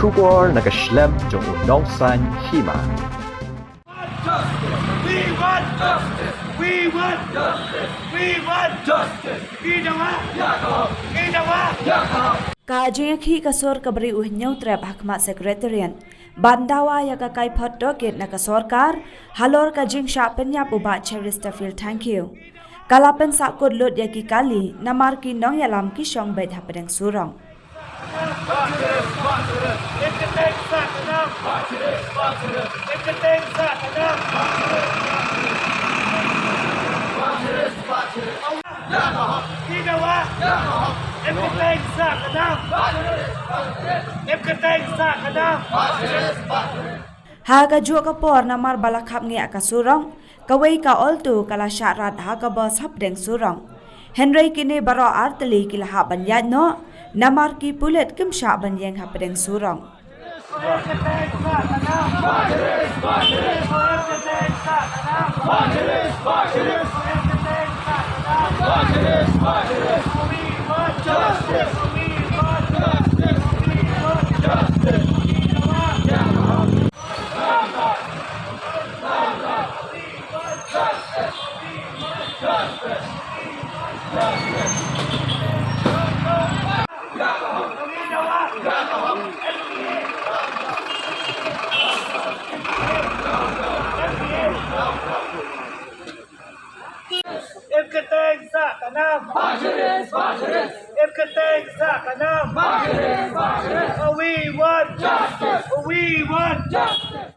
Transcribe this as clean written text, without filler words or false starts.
Shugor nagaslem jong unongsan Hima. We want justice. We want justice. We want justice. Kajeng khi kasor kabri uhnyau trap Hakhmat Secretariat bandawa ya kakai phot doket na kasorkar halor kajing Shah penyap uba cherista feel thank you kalapen sakut lot ya ki kali namar ki nong yalam ki shong bet hapadeng surong Haga jua kapor namar bala Khapngiah ka surong kawai ka Alto kala syarat haga bas hapdeng surong Henry kini baro arteli kila haban yadno namar ki pulet kim syak ban yang hapdeng surong We want justice. We want justice.